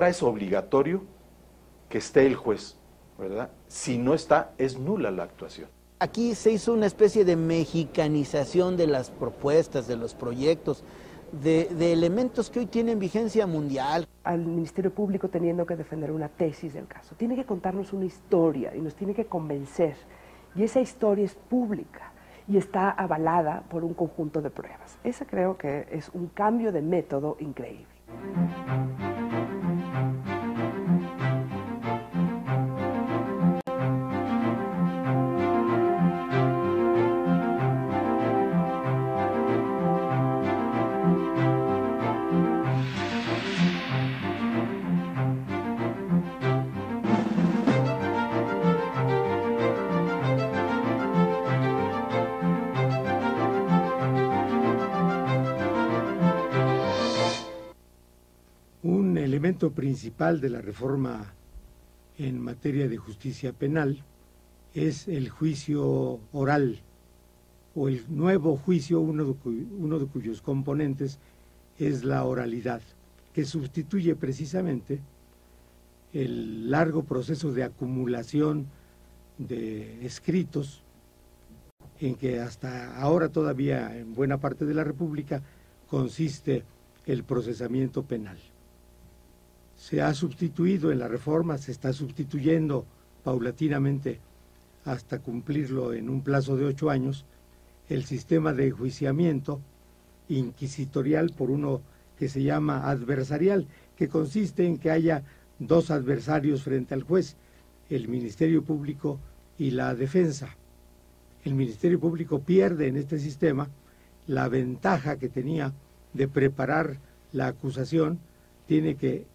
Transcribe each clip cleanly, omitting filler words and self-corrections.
ahora es obligatorio que esté el juez, ¿verdad? Si no está, es nula la actuación. Aquí se hizo una especie de mexicanización de las propuestas, de los proyectos, de elementos que hoy tienen vigencia mundial. Al Ministerio Público teniendo que defender una tesis del caso. Tiene que contarnos una historia y nos tiene que convencer. Y esa historia es pública y está avalada por un conjunto de pruebas. Ese creo que es un cambio de método increíble. Un elemento principal de la reforma en materia de justicia penal es el juicio oral o el nuevo juicio, uno de cuyos componentes es la oralidad, que sustituye precisamente el largo proceso de acumulación de escritos en que hasta ahora todavía en buena parte de la República consiste el procesamiento penal. Se ha sustituido en la reforma, se está sustituyendo paulatinamente hasta cumplirlo en un plazo de 8 años, el sistema de enjuiciamiento inquisitorial por uno que se llama adversarial, que consiste en que haya dos adversarios frente al juez, el Ministerio Público y la defensa. El Ministerio Público pierde en este sistema la ventaja que tenía de preparar la acusación, tiene que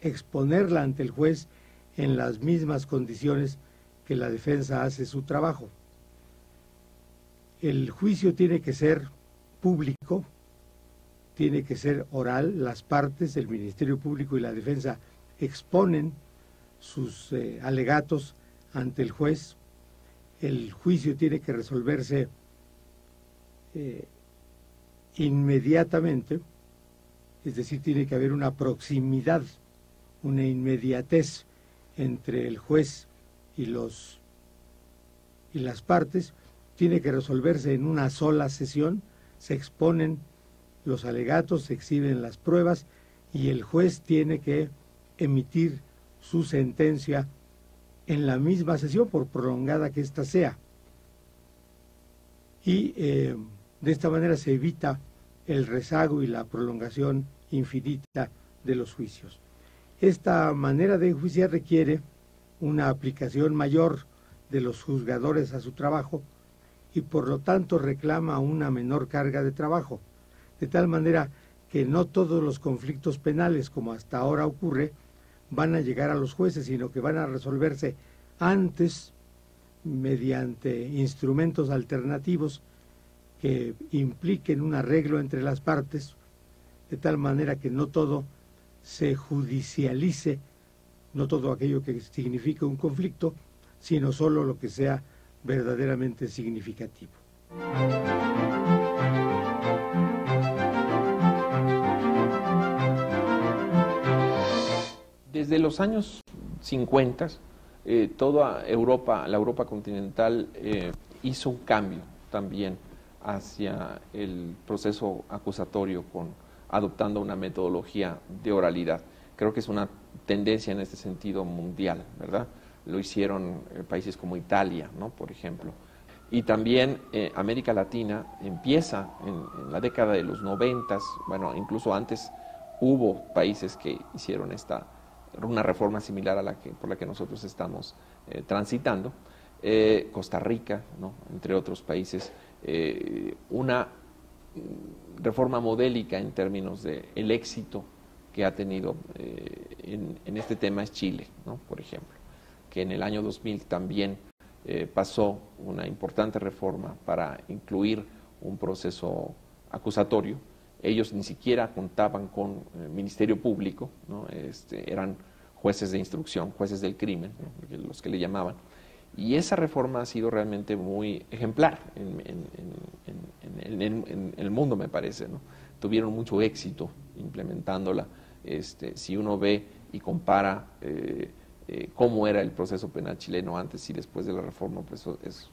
exponerla ante el juez en las mismas condiciones que la defensa hace su trabajo. El juicio tiene que ser público, tiene que ser oral, las partes, el Ministerio Público y la defensa exponen sus alegatos ante el juez, el juicio tiene que resolverse inmediatamente, es decir, tiene que haber una proximidad, una inmediatez entre el juez y las partes, tiene que resolverse en una sola sesión, se exponen los alegatos, se exhiben las pruebas y el juez tiene que emitir su sentencia en la misma sesión, por prolongada que ésta sea. Y de esta manera se evita el rezago y la prolongación infinita de los juicios. Esta manera de enjuiciar requiere una aplicación mayor de los juzgadores a su trabajo y por lo tanto reclama una menor carga de trabajo, de tal manera que no todos los conflictos penales, como hasta ahora ocurre, van a llegar a los jueces, sino que van a resolverse antes mediante instrumentos alternativos que impliquen un arreglo entre las partes, de tal manera que no todo se judicialice, no todo aquello que significa un conflicto, sino solo lo que sea verdaderamente significativo. Desde los años 50, toda Europa, la Europa continental, hizo un cambio también hacia el proceso acusatorio adoptando una metodología de oralidad. Creo que es una tendencia en este sentido mundial, ¿verdad? Lo hicieron países como Italia, ¿no? Por ejemplo. Y también América Latina empieza en la década de los 90, bueno, incluso antes hubo países que hicieron una reforma similar a por la que nosotros estamos transitando. Costa Rica, ¿no? Entre otros países, una reforma modélica en términos de el éxito que ha tenido en este tema es Chile, ¿no? Por ejemplo, que en el año 2000 también pasó una importante reforma para incluir un proceso acusatorio. Ellos ni siquiera contaban con Ministerio Público, ¿no? Eran jueces de instrucción, jueces del crimen, ¿no? Los que le llamaban. Y esa reforma ha sido realmente muy ejemplar en el mundo, me parece, ¿no? Tuvieron mucho éxito implementándola. Si uno ve y compara cómo era el proceso penal chileno antes y después de la reforma, pues es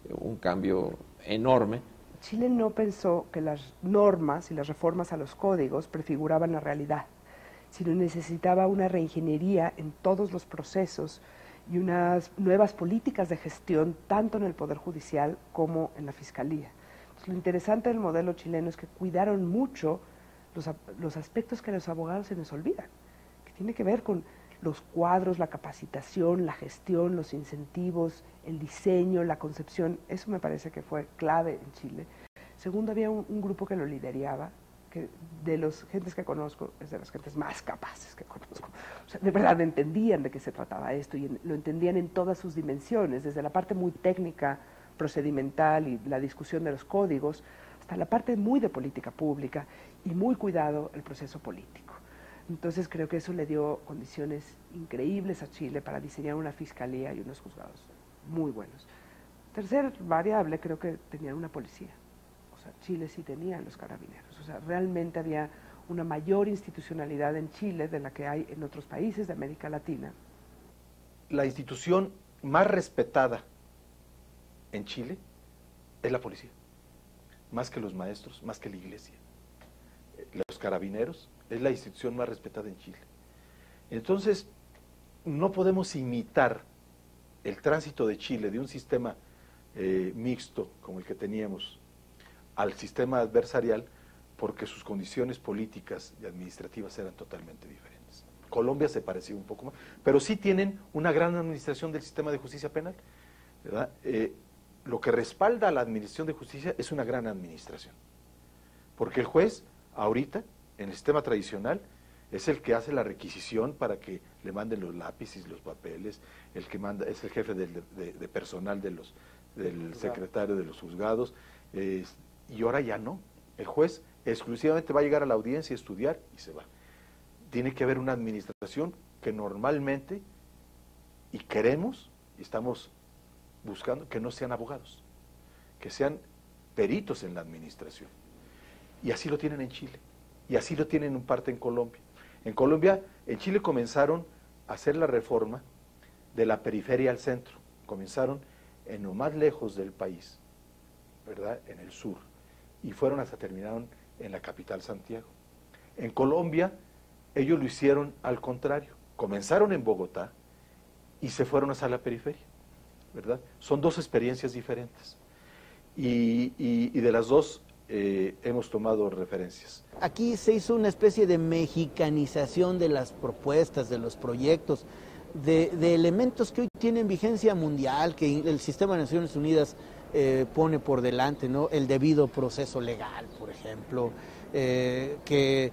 un cambio enorme. Chile no pensó que las normas y las reformas a los códigos prefiguraban la realidad, sino necesitaba una reingeniería en todos los procesos y unas nuevas políticas de gestión, tanto en el Poder Judicial como en la Fiscalía. Entonces, lo interesante del modelo chileno es que cuidaron mucho los aspectos que a los abogados se nos olvidan, que tiene que ver con los cuadros, la capacitación, la gestión, los incentivos, el diseño, la concepción. Eso me parece que fue clave en Chile. Segundo, había un grupo que lo lideraba, que de las gentes que conozco, es de las gentes más capaces que conozco. O sea, de verdad entendían de qué se trataba esto y lo entendían en todas sus dimensiones, desde la parte muy técnica, procedimental y la discusión de los códigos, hasta la parte muy de política pública y muy cuidado el proceso político. Entonces creo que eso le dio condiciones increíbles a Chile para diseñar una fiscalía y unos juzgados muy buenos. Tercer variable, creo que tenían una policía. O sea, Chile sí tenía los carabineros. O sea, realmente había una mayor institucionalidad en Chile de la que hay en otros países de América Latina. La institución más respetada en Chile es la policía, más que los maestros, más que la iglesia. Los carabineros es la institución más respetada en Chile. Entonces, no podemos imitar el tránsito de Chile de un sistema mixto como el que teníamos al sistema adversarial, porque sus condiciones políticas y administrativas eran totalmente diferentes. Colombia se parecía un poco más, pero sí tienen una gran administración del sistema de justicia penal, ¿verdad? Lo que respalda a la administración de justicia es una gran administración, porque el juez ahorita, en el sistema tradicional, es el que hace la requisición para que le manden los lápices, los papeles, el que manda, es el jefe de personal del secretario de los juzgados, y ahora ya no. El juez exclusivamente va a llegar a la audiencia, a estudiar y se va. Tiene que haber una administración que normalmente, y queremos, y estamos buscando, que no sean abogados, que sean peritos en la administración. Y así lo tienen en Chile, y así lo tienen en parte en Colombia. En Chile comenzaron a hacer la reforma de la periferia al centro. Comenzaron en lo más lejos del país, ¿verdad?, en el sur, y fueron hasta terminaron en la capital, Santiago. En Colombia, ellos lo hicieron al contrario. Comenzaron en Bogotá y se fueron hasta la periferia, ¿verdad? Son dos experiencias diferentes. Y de las dos hemos tomado referencias. Aquí se hizo una especie de mexicanización de las propuestas, de los proyectos, de elementos que hoy tienen vigencia mundial, que el sistema de Naciones Unidas pone por delante, ¿no? El debido proceso legal, por ejemplo, que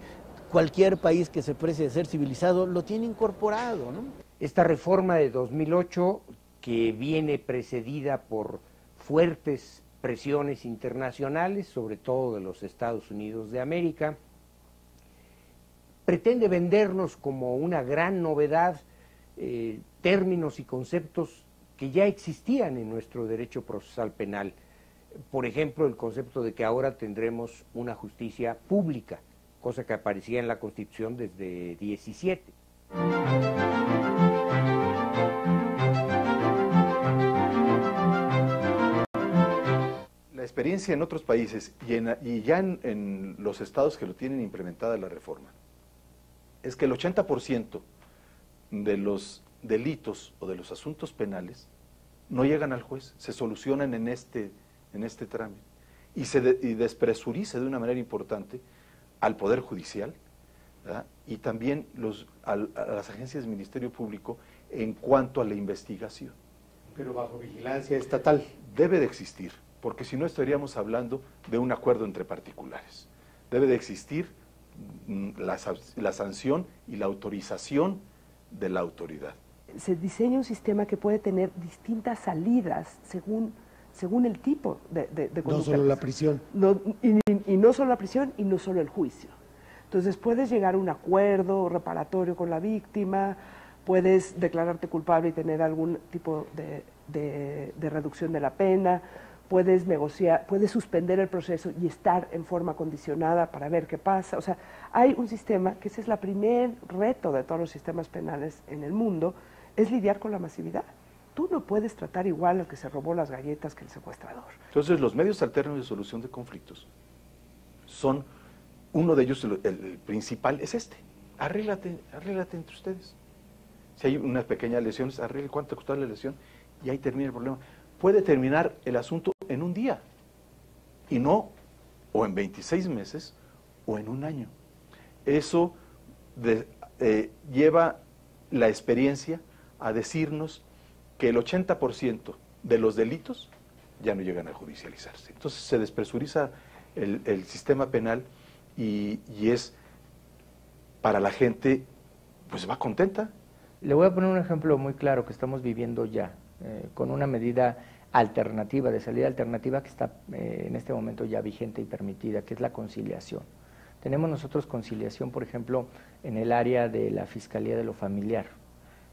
cualquier país que se precie de ser civilizado lo tiene incorporado, ¿no? Esta reforma de 2008, que viene precedida por fuertes presiones internacionales, sobre todo de los Estados Unidos de América, pretende vendernos como una gran novedad términos y conceptos que ya existían en nuestro derecho procesal penal. Por ejemplo, el concepto de que ahora tendremos una justicia pública, cosa que aparecía en la Constitución desde 17. La experiencia en otros países y ya en los estados que lo tienen implementada la reforma, es que el 80% de los delitos o de los asuntos penales no llegan al juez, se solucionan en este trámite y despresuriza de una manera importante al Poder Judicial, ¿verdad?, y también a las agencias del Ministerio Público en cuanto a la investigación. Pero bajo vigilancia estatal. Debe de existir, porque si no estaríamos hablando de un acuerdo entre particulares. Debe de existir la sanción y la autorización de la autoridad. Se diseña un sistema que puede tener distintas salidas según el tipo de conducta. No solo la prisión. Y no solo la prisión y no solo el juicio. Entonces puedes llegar a un acuerdo reparatorio con la víctima, puedes declararte culpable y tener algún tipo de reducción de la pena, puedes negociar, puedes suspender el proceso y estar en forma condicionada para ver qué pasa. O sea, hay un sistema, que ese es el primer reto de todos los sistemas penales en el mundo, es lidiar con la masividad. Tú no puedes tratar igual al que se robó las galletas que el secuestrador. Entonces, los medios alternos de solución de conflictos son, uno de ellos, el principal, es este. Arréglate entre ustedes. Si hay unas pequeñas lesiones, arregle cuánto costó la lesión y ahí termina el problema. Puede terminar el asunto en un día y no o en 26 meses o en un año. Eso lleva la experiencia a decirnos que el 80% de los delitos ya no llegan a judicializarse. Entonces se despresuriza el sistema penal y es para la gente, pues va contenta. Le voy a poner un ejemplo muy claro que estamos viviendo ya, con una medida alternativa, de salida alternativa que está en este momento ya vigente y permitida, que es la conciliación. Tenemos nosotros conciliación, por ejemplo, en el área de la Fiscalía de lo Familiar.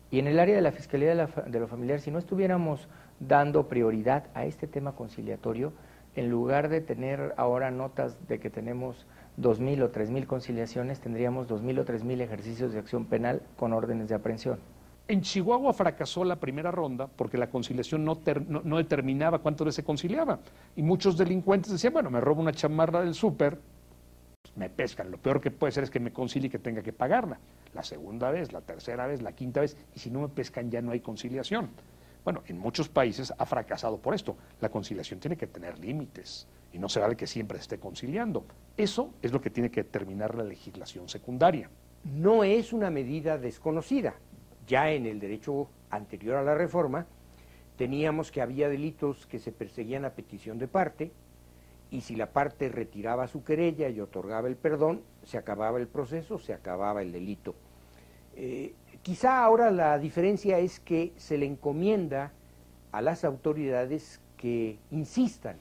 Y en el área de la Fiscalía de lo Familiar, si no estuviéramos dando prioridad a este tema conciliatorio, en lugar de tener ahora notas de que tenemos 2.000 o 3.000 conciliaciones, tendríamos 2.000 o 3.000 ejercicios de acción penal con órdenes de aprehensión. En Chihuahua fracasó la primera ronda porque la conciliación no determinaba cuántas veces se conciliaba. Y muchos delincuentes decían, bueno, me robo una chamarra del súper, pues me pescan. Lo peor que puede ser es que me concilie y que tenga que pagarla. La segunda vez, la tercera vez, la quinta vez, y si no me pescan ya no hay conciliación. Bueno, en muchos países ha fracasado por esto. La conciliación tiene que tener límites y no se vale que siempre se esté conciliando. Eso es lo que tiene que determinar la legislación secundaria. No es una medida desconocida. Ya en el derecho anterior a la reforma teníamos que había delitos que se perseguían a petición de parte y si la parte retiraba su querella y otorgaba el perdón, se acababa el proceso, se acababa el delito. Quizá ahora la diferencia es que se le encomienda a las autoridades que insistan,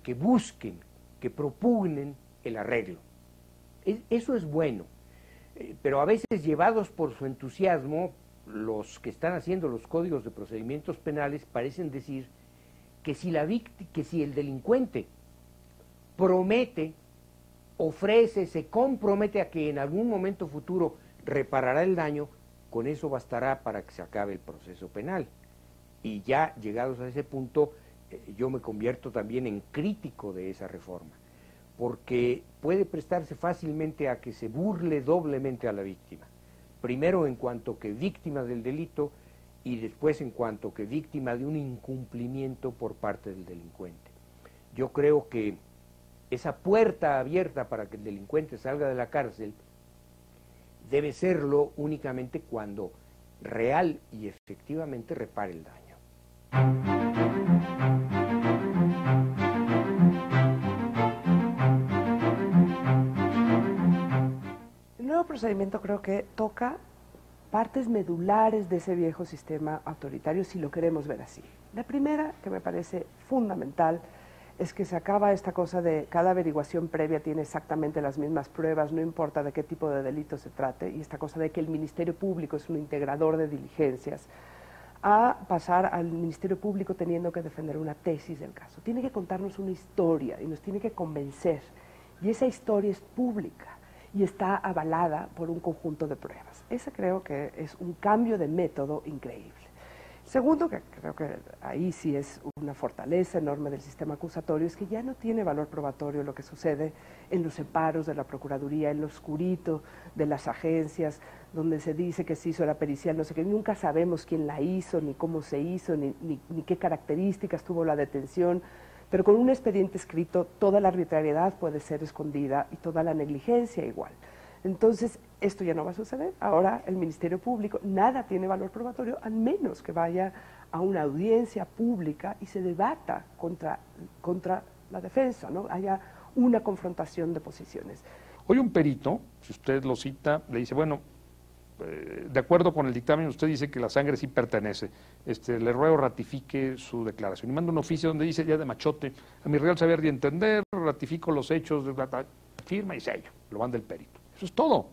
que busquen, que propugnen el arreglo. Eso es bueno, pero a veces llevados por su entusiasmo, los que están haciendo los códigos de procedimientos penales parecen decir que si el delincuente promete, ofrece, se compromete a que en algún momento futuro reparará el daño, con eso bastará para que se acabe el proceso penal. Y ya llegados a ese punto, yo me convierto también en crítico de esa reforma, porque puede prestarse fácilmente a que se burle doblemente a la víctima. Primero en cuanto que víctima del delito y después en cuanto que víctima de un incumplimiento por parte del delincuente. Yo creo que esa puerta abierta para que el delincuente salga de la cárcel debe serlo únicamente cuando real y efectivamente repare el daño. El nuevo procedimiento creo que toca partes medulares de ese viejo sistema autoritario, si lo queremos ver así. La primera, que me parece fundamental, es que se acaba esta cosa de cada averiguación previa tiene exactamente las mismas pruebas, no importa de qué tipo de delito se trate, y esta cosa de que el Ministerio Público es un integrador de diligencias, a pasar al Ministerio Público teniendo que defender una tesis del caso. Tiene que contarnos una historia y nos tiene que convencer, y esa historia es pública y está avalada por un conjunto de pruebas. Ese creo que es un cambio de método increíble. Segundo, que creo que ahí sí es una fortaleza enorme del sistema acusatorio, es que ya no tiene valor probatorio lo que sucede en los separos de la Procuraduría, en lo oscurito de las agencias, donde se dice que se hizo la pericial, no sé qué, nunca sabemos quién la hizo, ni cómo se hizo, ni qué características tuvo la detención, pero con un expediente escrito toda la arbitrariedad puede ser escondida y toda la negligencia igual. Entonces, esto ya no va a suceder. Ahora el Ministerio Público, nada tiene valor probatorio, al menos que vaya a una audiencia pública y se debata contra la defensa, ¿no? Haya una confrontación de posiciones. Hoy un perito, si usted lo cita, le dice, bueno, de acuerdo con el dictamen, usted dice que la sangre sí pertenece. Le ruego ratifique su declaración. Y manda un oficio donde dice, ya de machote, a mi real saber y entender, ratifico los hechos, firma y sello. Lo manda el perito. Eso es todo.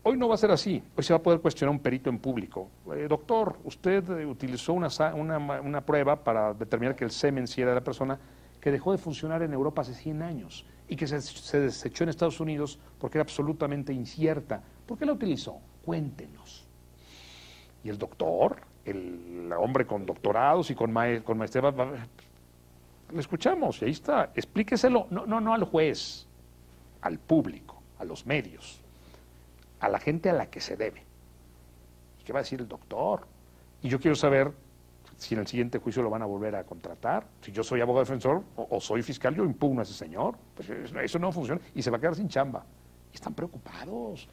Hoy no va a ser así. Hoy se va a poder cuestionar a un perito en público. Doctor, usted utilizó una prueba para determinar que el semen sí era de la persona que dejó de funcionar en Europa hace 100 años y que se desechó en Estados Unidos porque era absolutamente incierta. ¿Por qué la utilizó? Cuéntenos. Y el doctor, el hombre con doctorados y con maestría, lo escuchamos y ahí está. Explíqueselo, no al juez, al público, a los medios, a la gente a la que se debe. ¿Y qué va a decir el doctor? Y yo quiero saber si en el siguiente juicio lo van a volver a contratar. Si yo soy abogado defensor o soy fiscal, yo impugno a ese señor. Pues eso no funciona y se va a quedar sin chamba. Y están preocupados.